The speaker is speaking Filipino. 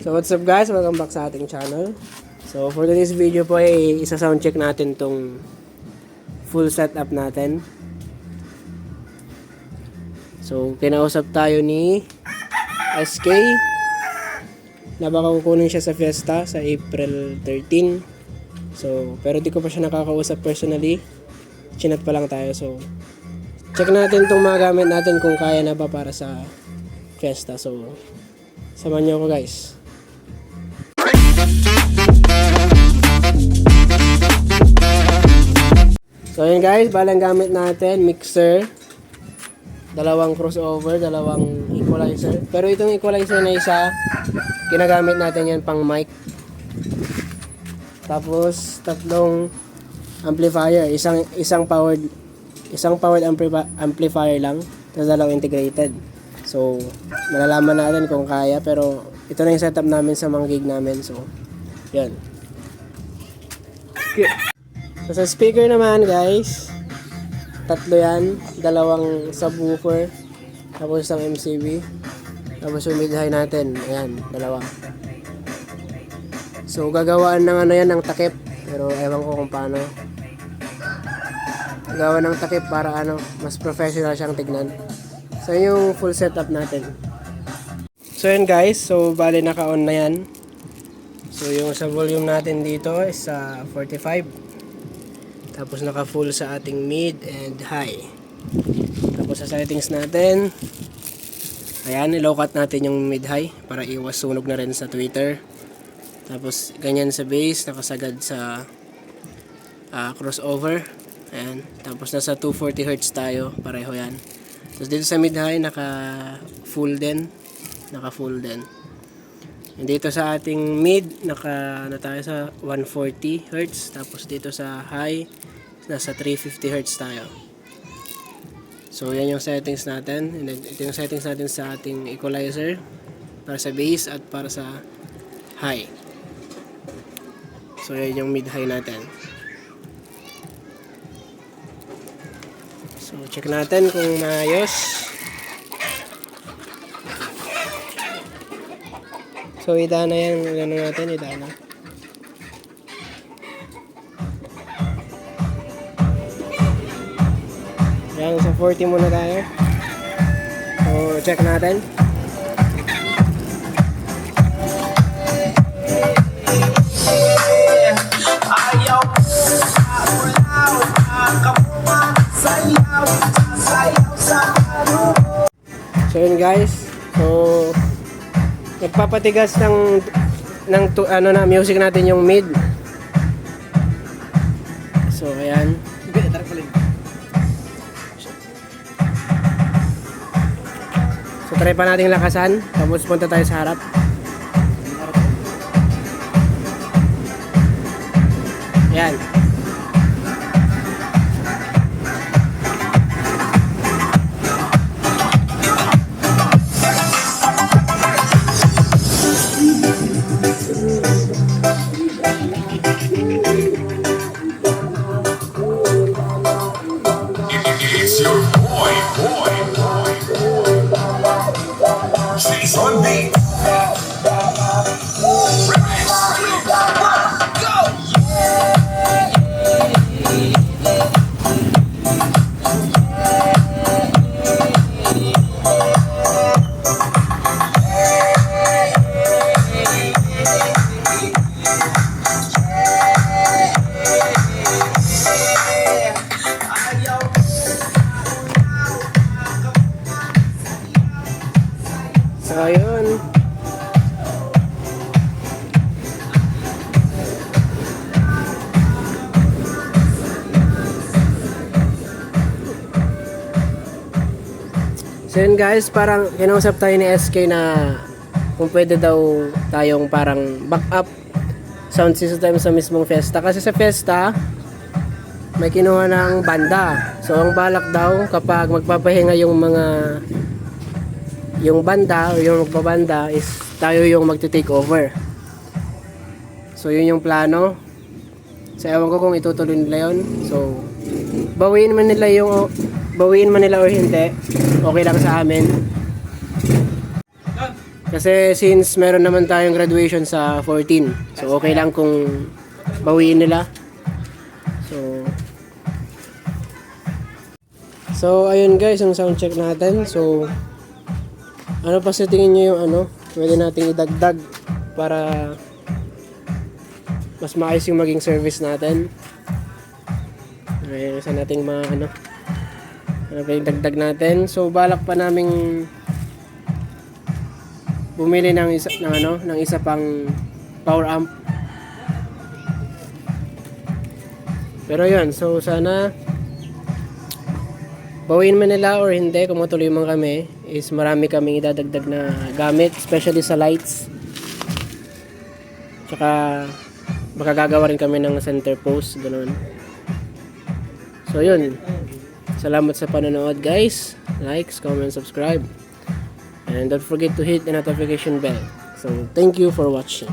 So what's up guys, welcome back sa ating channel. So for today's video po ay isa-sound check natin tong full setup natin. So kinausap tayo ni SK na baka kukunin siya sa fiesta sa April 13. So pero di ko pa siya nakakausap personally, chinat pa lang tayo. So check natin tong mga gamit natin kung kaya na ba para sa fiesta. So samahan niyo ako guys. So yun guys, balang gamit natin, mixer, dalawang crossover, dalawang equalizer. Pero itong equalizer na isa, ginagamit natin yan pang mic. Tapos tatlong amplifier, isang powered amplifier lang, tapos dalawang integrated. So malalaman natin kung kaya, pero ito na yung setup namin sa mga gig namin. So yun. So sa speaker naman guys, tatlo yan, dalawang subwoofer, tapos isang MCB, tapos yung mid-high natin, ayan, dalawa. So gagawaan ng ano yan, ng takip, pero ewan ko kung paano. Gagawa ng takip para ano, mas professional siyang tignan. So yung full setup natin. So yun guys, so bali naka-on na yan. So yung sa volume natin dito is 45. Tapos naka full sa ating mid and high. Tapos sa settings natin, ayan, i-low cut natin yung mid high para iwas sunog na rin sa tweeter. Tapos ganyan sa bass, nakasagad sa crossover. Ayan. Tapos nasa 240 Hz tayo, pareho yan. Tapos dito sa mid high naka full din. And dito sa ating mid, naka na tayo sa 140 Hz. Tapos dito sa high, nasa 350 Hz tayo. So yan yung settings natin. And then ito yung settings natin sa ating equalizer para sa bass at para sa high. So yan yung mid-high natin. So check natin kung maayos. So idana yan, ano natin, idana. Yan, sa 40 muna tayo. So check natin. So yun guys. So nagpapatigas ng ano na music natin yung mid. So ayan. So try pa nating lakasan, tapos punta tayo sa harap. Ayan. So ayun. So yun guys, parang kinausap tayo ni SK na kung pwede daw tayong parang backup sound system sa mismong fiesta. Kasi sa fiesta, may kinuha ng banda. So ang balak daw kapag magpapahinga yung banda o yung magpabanda is tayo yung magte-take over. So yun yung plano. So ewan ko kung itutuloy nila yun. So bawiin man nila o hindi, okay lang sa amin. Kasi since meron naman tayong graduation sa 14, so okay lang kung bawiin nila. So ayun guys, yung sound check natin. So ano pa sa tingin nyo yung pwede nating idagdag para mas maayos yung maging service natin? Ayun, saan nating ano pa yung dagdag natin? So balak pa naming bumili ng isa pang power amp. Pero yun, so sana bawiin man nila or hindi, kung matuloy man kami, is marami kaming idadagdag na gamit, especially sa lights. Tsaka baka gagawa rin kami ng center post, ganoon. So yun, salamat sa panonood guys. Likes, comment, subscribe, and don't forget to hit the notification bell. So thank you for watching.